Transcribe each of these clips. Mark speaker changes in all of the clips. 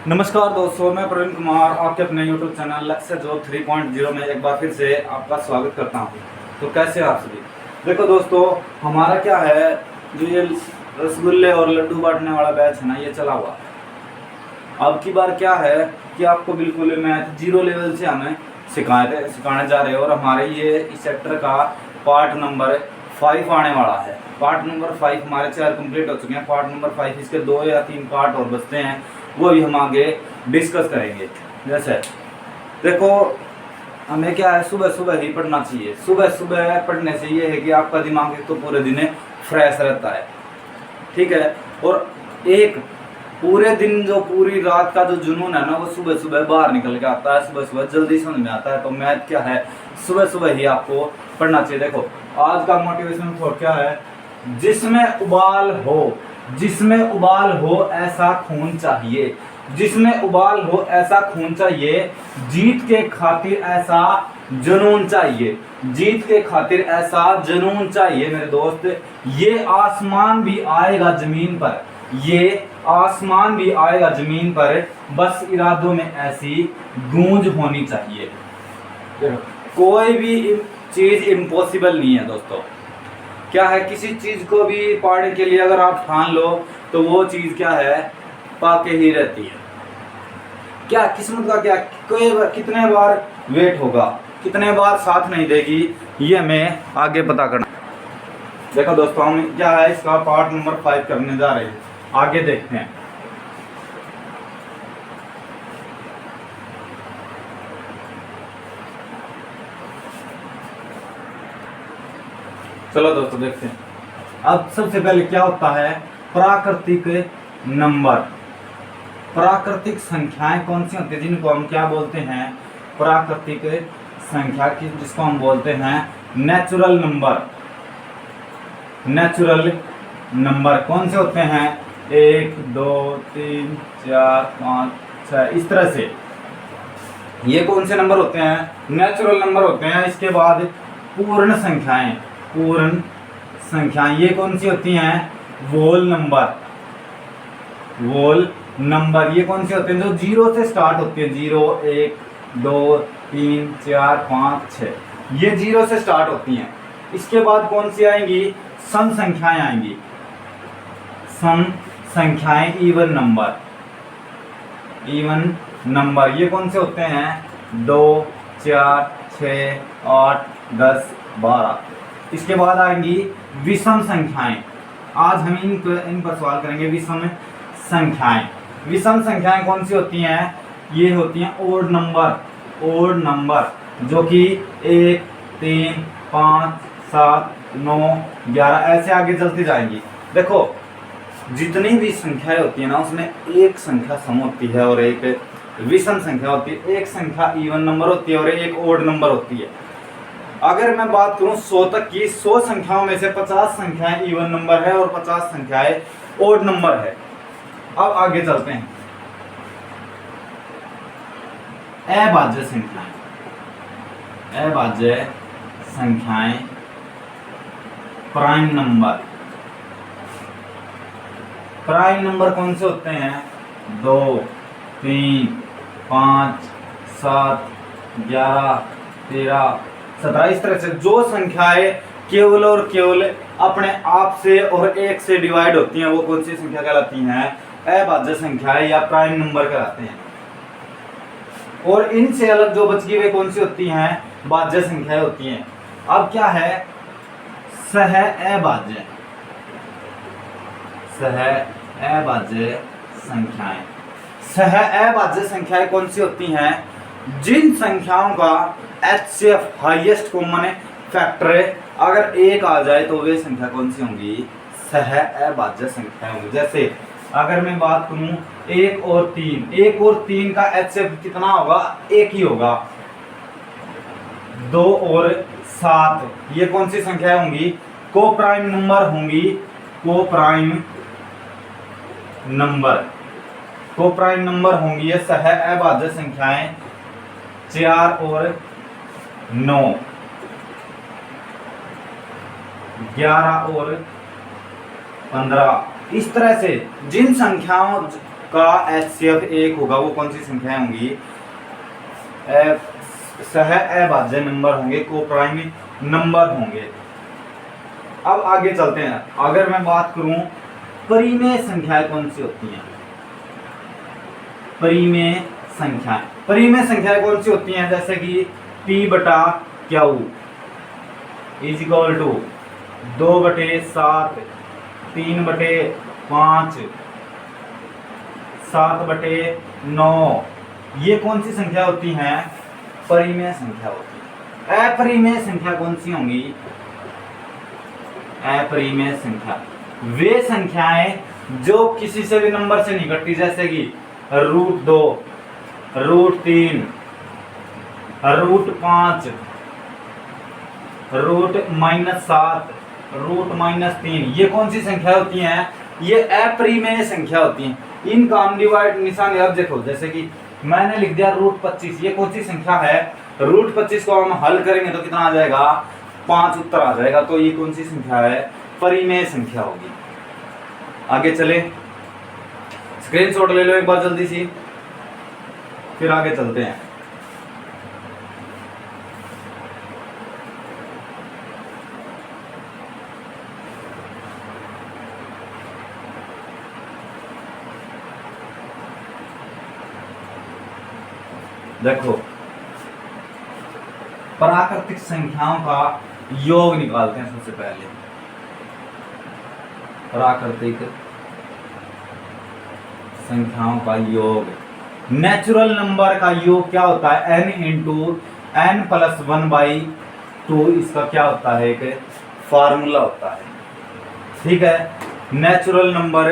Speaker 1: नमस्कार दोस्तों, मैं प्रवीण कुमार आपके अपने YouTube चैनल लक्ष्य जॉब 3.0 में एक बार फिर से आपका स्वागत करता हूं। तो कैसे आप सभी? देखो दोस्तों, हमारा क्या है, जो ये रसगुल्ले और लड्डू बांटने वाला बैच है ना, ये चला हुआ है। अब की बार क्या है कि आपको बिल्कुल मैथ 0 लेवल से हमें सिखाने जा रहे हैं और हमारे ये इस चैप्टर का पार्ट नंबर 5 आने वाला है। पार्ट नंबर 5 हमारे 4 कंप्लीट हो चुके हैं। पार्ट नंबर 5 इसके 2 या 3 पार्ट और बचते हैं, वो भी हम आगे डिस्कस करेंगे। जैसे देखो, हमें क्या है, सुबह सुबह ही पढ़ना चाहिए। सुबह सुबह पढ़ने से ये है कि आपका दिमाग तो पूरे दिन फ्रेश रहता है, ठीक है। और एक पूरे दिन जो पूरी रात का जो जुनून है ना, वो सुबह सुबह बाहर निकल के आता है, सुबह सुबह जल्दी समझ में आता है। तो मैथ क्या है, सुबह सुबह ही आपको पढ़ना चाहिए। देखो, आज का मोटिवेशन थॉट क्या है, जिसमें उबाल हो ऐसा खून चाहिए, जिसमें उबाल हो ऐसा खून चाहिए, जीत के खातिर ऐसा जुनून चाहिए, जीत के खातिर ऐसा जुनून चाहिए। मेरे दोस्त, ये आसमान भी आएगा जमीन पर, ये आसमान भी आएगा जमीन पर, बस इरादों में ऐसी गूंज होनी चाहिए। कोई भी चीज इम्पॉसिबल नहीं है दोस्तों। क्या है, किसी चीज को भी पाने के लिए अगर आप ठान लो तो वो चीज क्या है, पाके ही रहती है। क्या किस्मत का क्या, कितने बार वेट होगा, कितने बार साथ नहीं देगी, ये हमें आगे पता करना। देखो दोस्तों, हम क्या है, इसका पार्ट नंबर 5 करने जा रहे हैं। आगे देखते हैं। चलो दोस्तों देखते हैं। अब सबसे पहले क्या होता है, प्राकृतिक नंबर। प्राकृतिक संख्याएं कौन सी होती है, जिनको हम क्या बोलते हैं, प्राकृतिक संख्या की, जिसको हम बोलते हैं नेचुरल नंबर। नेचुरल नंबर कौन से होते हैं, 1 2 3 4 5 6, इस तरह से। ये कौन से नंबर होते हैं, नेचुरल नंबर होते हैं। इसके बाद पूर्ण संख्याएं, पूर्ण संख्याएं ये कौन सी होती हैं, वोल नंबर। वोल नंबर ये कौन सी होते हैं, जो 0 से स्टार्ट होती है। 0 1 2 3 4 5 6, ये 0 से स्टार्ट होती हैं। इसके बाद कौन सी आएंगी, सम संख्याएं आएंगी। सम संख्याएं, इवन नंबर। इवन नंबर ये कौन से होते हैं, 2 4 6 8 10 12। इसके बाद आएंगी विषम संख्याएं। आज हम इन पर सवाल करेंगे। विषम संख्याएं, विषम संख्याएं कौन सी होती हैं, ये होती हैं ओड नंबर। ओड नंबर जो कि 1 3 5 7 9 11 ऐसे आगे चलती जाएंगी। देखो, जितनी भी संख्याएं होती है ना, उसमें एक संख्या सम होती है और एक विषम संख्या होती है। एक संख्या इवन नंबर होती है और एक ओड नंबर होती है। अगर मैं बात करूं 100 तक की, 100 संख्याओं में से 50 संख्याएं इवन नंबर है और 50 संख्याएं ओड नंबर है। अब आगे चलते हैं। अभाज्य संख्याएं, अभाज्य संख्याएं, प्राइम नंबर। प्राइम नंबर कौन से होते हैं, 2 3 5 7 11 13 17। इस तरह से जो संख्याएं केवल और केवल अपने आप से और एक से डिवाइड होती हैं, वो कौन सी संख्या कहलाती हैं, अभाज्य संख्याएं या प्राइम नंबर कहलाते हैं। और इनसे अलग जो बच गई वे कौन सी होती हैं, भाज्य संख्याएं होती हैं। अब क्या है, सह अभाज्य, सह अभाज्य संख्याएं। सह अभाज्य संख्याएं कौन सी होती हैं, जिन संख्याओं का HCF हाईएस्ट कॉमन फैक्टर अगर 1 आ जाए तो वे संख्या कौन सी होंगी, सह अभाज्य संख्या होंगी। जैसे अगर मैं बात करूं 1 और 3, 1 और 3 का HCF कितना होगा, 1 ही होगा। 2 और 7 ये कौन सी संख्या होंगी, को प्राइम नंबर होंगी। को प्राइम नंबर, को प्राइम नंबर होंगी ये सह अभाज्य संख्याएं। 4 और 9, 11 और 15। इस तरह से जिन संख्याओं का HCF 1 होगा वो कौन सी संख्याएं होंगी? सह अभाज्य नंबर होंगे, को प्राइम नंबर होंगे। अब आगे चलते हैं। अगर मैं बात करूं परिमेय संख्याएं कौन सी होती हैं? परिमेय संख्याएं कौन सी होती हैं? जैसे कि P बटा Q इज इक्वल टू 2/7, 3/5, 7/9। ये कौन सी संख्या होती हैं? परिमेय संख्या होती है। अपरिमेय संख्या कौन सी होंगी? अपरिमेय संख्या वे संख्याएं जो किसी से भी नंबर से नहीं घटती, जैसे कि √2, √3, √5, √-7, √-3। ये कौन सी संख्या होती हैं? ये अपरिमेय संख्या होती हैं। इनका हम डिवाइड निशान अब देखो, जैसे कि मैंने लिख दिया √25, ये कौन सी संख्या है? √25 को हम हल करेंगे तो कितना आ जाएगा? 5 उत्तर आ जाएगा। तो ये कौन सी संख्या है? परिमेय संख्या होगी। आगे चले, स्क्रीनशॉट ले लो एक बार जल्दी सी, फिर आगे चलते हैं। देखो, प्राकृतिक संख्याओं का योग निकालते हैं। सबसे पहले प्राकृतिक संख्याओं का योग, नेचुरल नंबर का योग क्या होता है? n into n plus 1/2। इसका क्या होता है? एक फार्मूला होता है। ठीक है, नेचुरल नंबर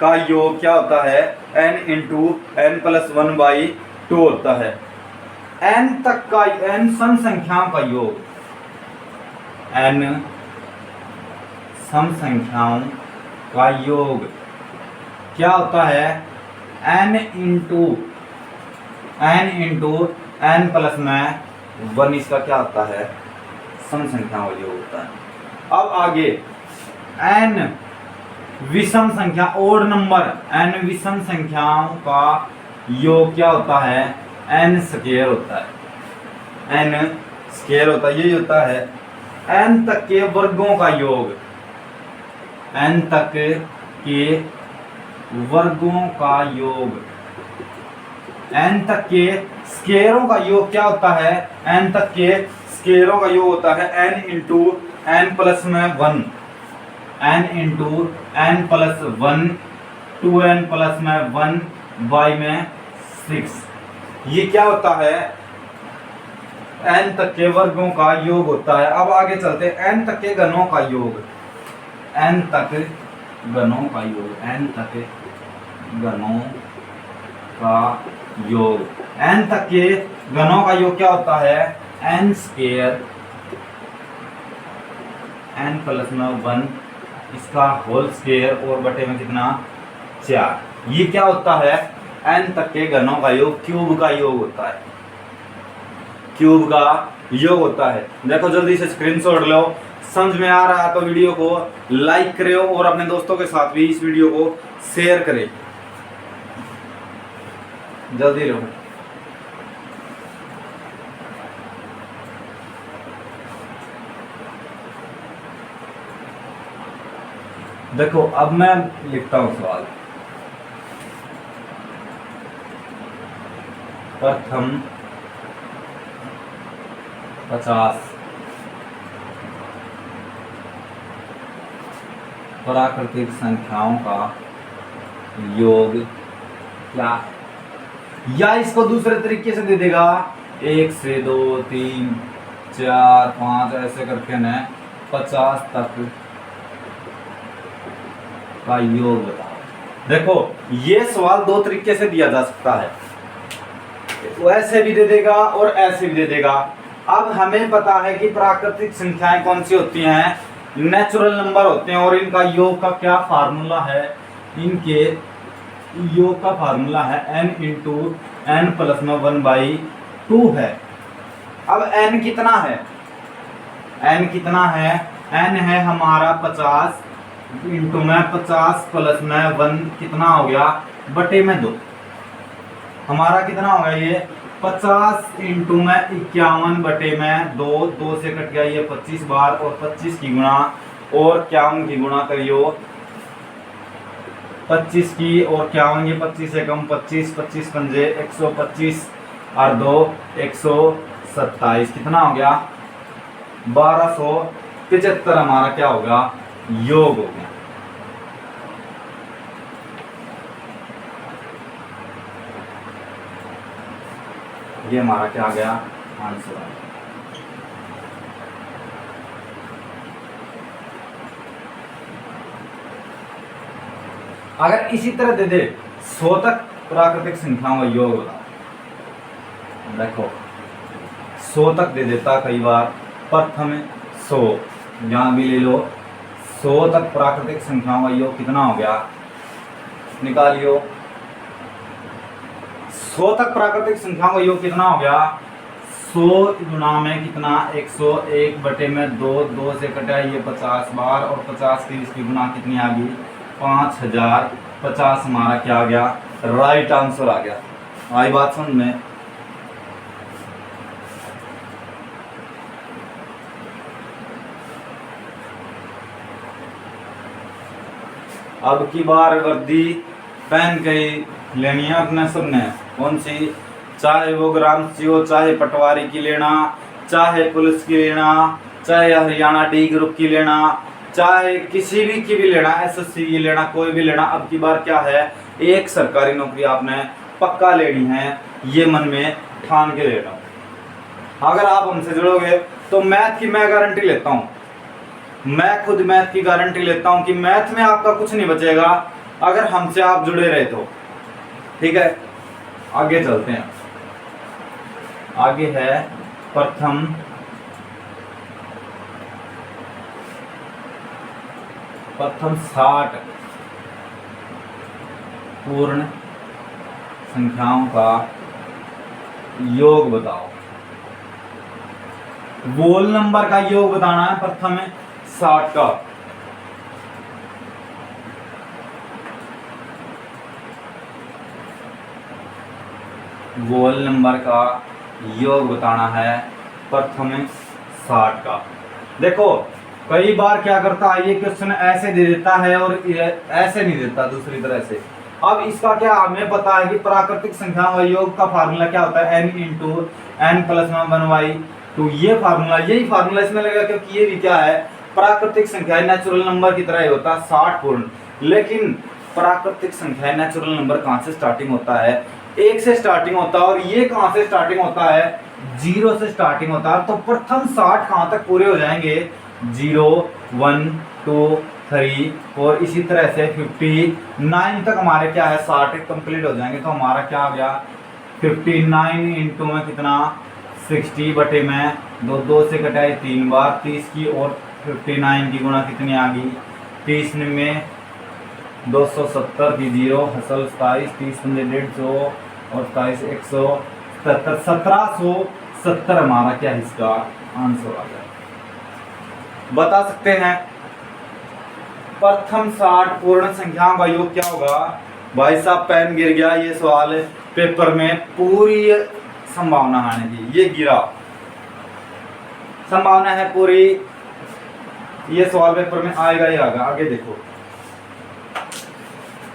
Speaker 1: का योग क्या होता है? n इंटू n प्लस 1/2 होता है। n तक का n सम संख्याओं का योग, n सम संख्याओं का योग क्या होता है? n into n plus 1। इसका क्या होता है? सम संख्याओं का योग होता है। अब आगे n विषम संख्या, ओड नंबर, n विषम संख्याओं का योग क्या होता है? n स्क्वायर होता है। n स्क्वायर होता है, यही होता है। n तक के वर्गों का योग, n तक के वर्गों का योग, n तक के स्क्वायरों का योग क्या होता है? n तक के स्क्वायरों का योग होता है n into n plus 1, n into n plus 1, 2n plus 1/6। ये क्या होता है? n तक के वर्गों का योग होता है। अब आगे चलते हैं, n तक के घनों का योग, n तक घनों का योग, n तक घनों का योग, n तक के घनों का योग क्या होता है? n स्क्वायर, n प्लस 1 इसका होल स्क्वायर और बटे में कितना? 4। ये क्या होता है? n तक के घनों का योग, क्यूब का योग होता है। क्यूब का योग होता है। देखो जल्दी से स्क्रीनशॉट लो। समझ में आ रहा है तो वीडियो को लाइक करें और अपने दोस्तों के साथ भी इस वीडियो को शेयर करें। जल्दी लो। देखो अब मैं लिखता हूं सवाल। प्रथम 50 प्राकृतिक संख्याओं का योग क्या है? या इसको दूसरे तरीके से दे देगा, 1 से 2, 3, 4, 5 ऐसे करके ना 50 तक का योग बताओ। देखो ये सवाल दो तरीके से दिया जा सकता है, ऐसे भी दे देगा और ऐसे भी दे देगा। अब हमें पता है कि प्राकृतिक संख्याएं कौन सी होती हैं? नेचुरल नंबर होते हैं। और इनका योग का क्या फार्मूला है? इनके योग का फार्मूला है n इंटू n प्लस 1/2 है। अब n कितना है? n कितना है? n है हमारा 50 इंटू में 50 प्लस में 1 कितना हो गया बटे में 2। हमारा कितना होगा ये 50 इंटू में 51 बटे में 2, 2 से कट गया ये 25 बार, और 25 की गुणा और 51 की गुणा करियो 25 की और 51, ये 25 से कम 25, 25 पंजे 125 और 2 127, कितना हो गया 1275 हमारा क्या होगा योग हो गया। ये हमारा क्या आ गया आंसर आ गया। अगर इसी तरह दे दे 100 तक प्राकृतिक संख्याओं का योग बताओ, देखो 100 तक दे देता कई बार, प्रथम 100 यहां भी ले लो, 100 तक प्राकृतिक संख्याओं का योग कितना हो गया निकालियो। 100 तक प्राकृतिक संख्याओं का योग कितना हो गया 100 गुना में कितना 101 बटे में 2, 2 से कटा ये 50 बार, और 50 की इसकी गुना कितनी आ गई 5050, हमारा क्या आ गया राइट आंसर आ गया। आई बात समझ में। अब की बार वर्दी पहन के लेनी है अपने सबने, कौन सी, चाहे वो ग्रामसी हो, चाहे पटवारी की लेना, चाहे पुलिस की लेना, चाहे हरियाणा डी ग्रुप की लेना, चाहे किसी भी की भी लेना, एसएससी की लेना, कोई भी लेना। अब की बार क्या है एक सरकारी नौकरी आपने पक्का लेनी है, ये मन में ठान के लेना। अगर आप हमसे जुड़ोगे तो मैथ की मैं गारंटी लेता हूँ, मैं खुद मैथ की गारंटी लेता हूँ कि मैथ में आपका कुछ नहीं बचेगा अगर हमसे आप जुड़े रहे तो। ठीक है, आगे चलते हैं। आगे है प्रथम प्रथम 60 पूर्ण संख्याओं का योग बताओ। वोल नंबर का योग बताना है प्रथम 60 का। वोल नंबर का योग बताना है प्रथम 60 का। देखो कई बार क्या करता है ये क्वेश्चन ऐसे दे देता है और ऐसे नहीं देता दूसरी तरह से। अब इसका क्या हमें पता है कि प्राकृतिक संख्याओं का योग का फार्मूला क्या होता है n इंटू एन प्लस 1/2। ये फार्मूला, यही फार्मूला इसमें लगेगा क्योंकि ये भी क्या है प्राकृतिक संख्या नेचुरल नंबर की तरह ही होता है 60 पूर्ण। लेकिन प्राकृतिक संख्या नेचुरल नंबर कहाँ से स्टार्टिंग होता है 1 से स्टार्टिंग होता है, और ये कहाँ से स्टार्टिंग होता है 0 से स्टार्टिंग होता है। तो प्रथम 60 कहाँ तक पूरे हो जाएंगे 0 1 2 3 और इसी तरह से 59 तक हमारे क्या है 60 कंप्लीट हो जाएंगे। तो हमारा क्या आ गया 59 इंटू में कितना 60 बटे में 2, 2 से कटाए 3 बार, 30 की और 59 की गुणा कितनी आ गई 30 में 270 की 0 हसल 27, 30 में 150 और 27 177, 1770 हमारा क्या इसका आंसर आ गया। बता सकते हैं प्रथम 60 पूर्ण संख्याओं का योग क्या होगा। भाई साहब पेन गिर गया, ये सवाल पेपर में पूरी संभावना आने की, ये गिरा संभावना है पूरी, ये सवाल पेपर में आएगा ही आएगा। आगे देखो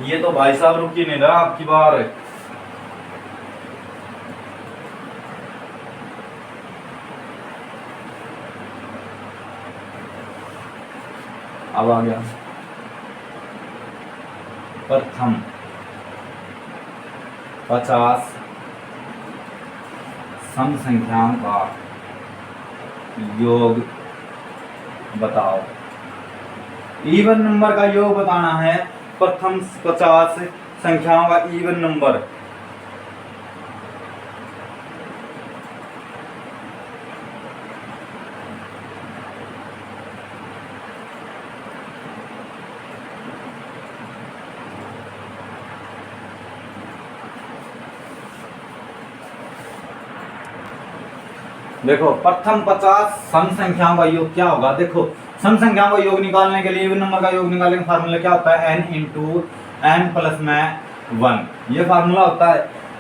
Speaker 1: ये तो भाई साहब रुक ही नहीं रहा आपकी बार। अब आ गया प्रथम 50 सम संख्याओं का योग बताओ। इवन नंबर का योग बताना है प्रथम 50 संख्याओं का इवन नंबर। देखो प्रथम 50 सम संख्याओं का योग क्या होगा। देखो सम संख्याओं का योग निकालने के लिए नंबर का योग निकालने का फार्मूला क्या होता है, n इंटू एन प्लस में 1, ये फार्मूला होता है।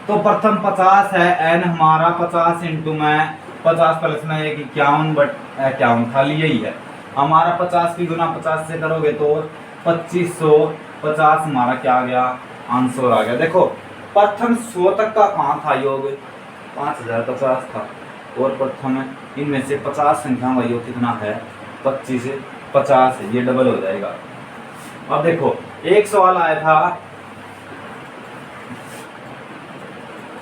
Speaker 1: तो प्रथम 50 है, n हमारा 50 इंटू में 50 प्लस में 1 51 बट 51 खाली यही है हमारा। 50 की गुना 50 से करोगे तो 2550 हमारा क्या आ गया, आंसर आ गया। देखो प्रथम 100 तक का कहाँ था योग, 5050 था, और प्रथम इनमें से 50 संख्याओं का योग कितना है, 25 से 50 है, ये डबल हो जाएगा। अब देखो एक सवाल आया था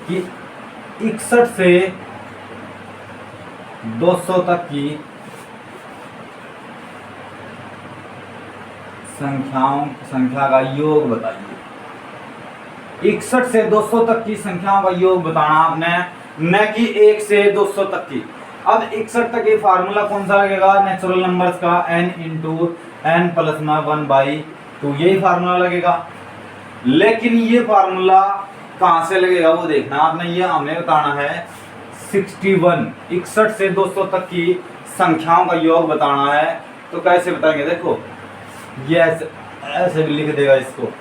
Speaker 1: कि 61 से 200 तक की संख्या का योग बताइए। 61 से 200 तक की संख्याओं का योग बताना आपने, न कि 1 से 200 तक की। अब 61 तक ये फार्मूला कौन सा लगेगा, नेचुरल नंबर्स का n इंटू एन प्लस में 1/2, यही फार्मूला लगेगा। लेकिन ये फार्मूला कहाँ से लगेगा वो देखना आपने, ये हमें बताना है 61, 61 से 200 तक की संख्याओं का योग बताना है। तो कैसे बताएंगे, देखो ये ऐसे भी लिख देगा, इसको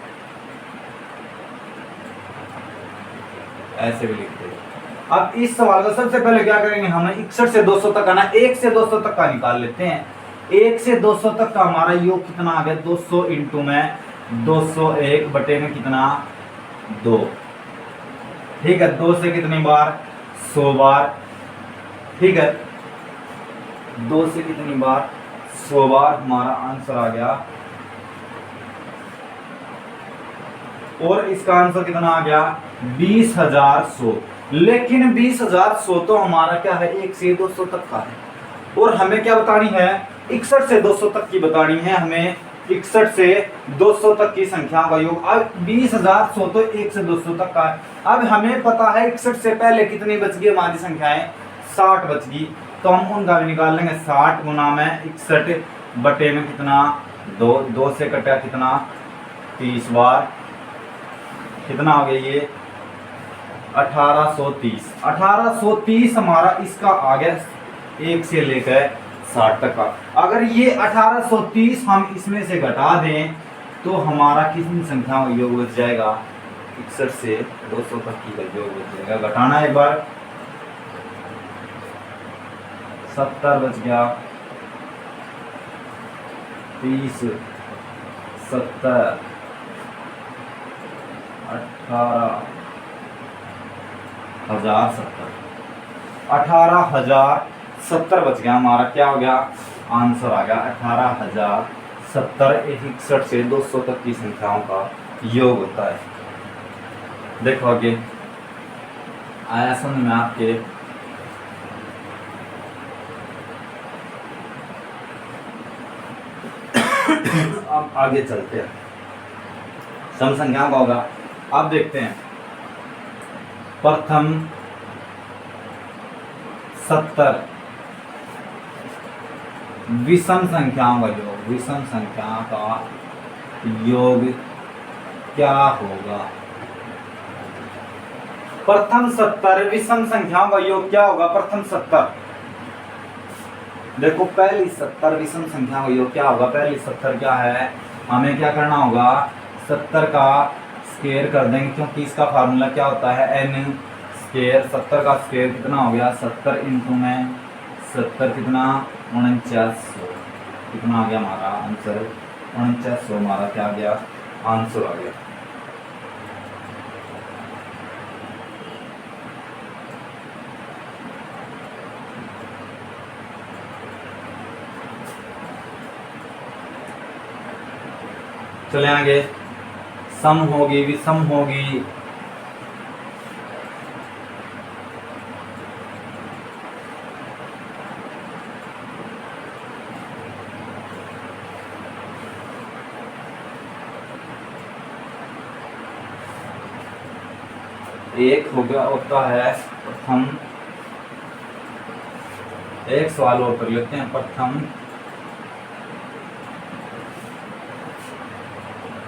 Speaker 1: ऐसे भी लिख देगा। अब इस सवाल का सबसे पहले क्या करेंगे, हमें 61 से 200 तक का ना 1 से 200 तक का निकाल लेते हैं। 1 से 200 तक का हमारा योग कितना आ गया, 200 इंटू में 201 बटे में कितना 2, ठीक है। 2 से कितनी बार, 100 बार, ठीक है। 2 से कितनी बार, 100 बार, हमारा आंसर आ गया। और इसका आंसर कितना आ गया, 20,100। लेकिन 20,100 तो हमारा क्या है, 1 से 200 तक का है, और हमें क्या बतानी है, 61 से 200 तक की बतानी है हमें। 61 से 200 तक की संख्याओं का योग। अब 20,100 तो 1 से 200 तक का है। अब हमें पता है 61 से पहले कितनी बच गई हमारी संख्याएं, 60 बच गई, तो हम उनका भी निकाल लेंगे। 60 गुना में 61 बटे में कितना 2, 2 से कटा कितना 30 बार, कितना हो गया ये 1830। 1830 हमारा इसका आ गया 1 से लेकर 60 तक का। अगर ये 1830 हम इसमें से घटा दें तो हमारा कितनी संख्याओं का योग बच जाएगा, 61 से 200 तक की का योग बच जाएगा। घटाना एक बार, 70 बच गया, 30 70 18,070 18,070 बच गया हमारा, क्या हो गया, आंसर आ गया 18,070। 61 से 200 तक की संख्याओं का योग होता है। देखो आगे आया समझ में आपके। अब आगे चलते हैं, सम संख्याओं का होगा। अब देखते हैं प्रथम 70 विषम संख्याओं का योग। विषम संख्या का योग क्या होगा, प्रथम 70 विषम संख्याओं का योग क्या होगा, प्रथम 70। देखो पहली 70 विषम संख्याओं का योग क्या होगा, पहली 70 क्या है, हमें क्या करना होगा, 70 का स्क्वायर कर देंगे, क्योंकि इसका फार्मूला क्या होता है, n स्क्वायर। 70 का स्क्वायर कितना हो गया, 70 इंटू में 70 कितना 4900, कितना आ गया हमारा आंसर 4900, हमारा क्या आ गया, आंसर आ गया। चले आगे, सम होगी विषम होगी। एक हो गया होता है प्रथम, एक सवाल और कर लेते हैं। प्रथम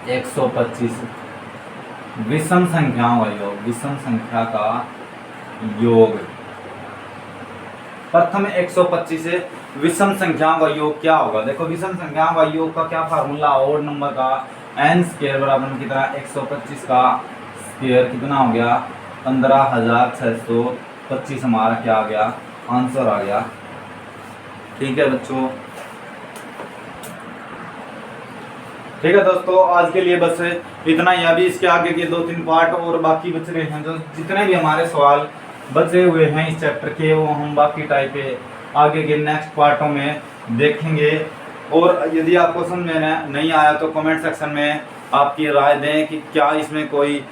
Speaker 1: 125 विषम संख्याओं का योग। विषम संख्या का योग प्रथम 125 से विषम संख्याओं का योग क्या होगा। देखो विषम संख्याओं का योग का क्या फार्मूला, और नंबर का n स्क्वायर बराबर कितना, 125 का स्क्वायर कितना हो गया, 15,625 हमारा क्या आ गया, आंसर आ गया। ठीक है बच्चों, ठीक है दोस्तों, आज के लिए बस इतना ही। अभी इसके आगे के 2-3 पार्ट और बाकी बच रहे हैं, जो जितने भी हमारे सवाल बचे हुए हैं इस चैप्टर के, वो हम बाकी टाइप के आगे के नेक्स्ट पार्टों में देखेंगे। और यदि आपको समझ में नहीं आया तो कमेंट सेक्शन में आपकी राय दें कि क्या इसमें कोई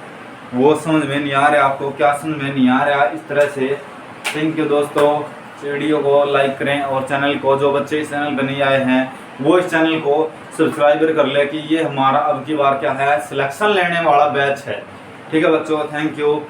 Speaker 1: वो समझ में नहीं आ रहा, आपको क्या समझ में नहीं आ रहा, इस तरह से। थैंक यू दोस्तों, वीडियो को लाइक करें और चैनल को, जो बच्चे इस चैनल पर नहीं आए हैं वो इस चैनल को सब्सक्राइबर कर ले कि ये हमारा अब की बार क्या है, सिलेक्शन लेने वाला बैच है। ठीक है बच्चों, थैंक यू।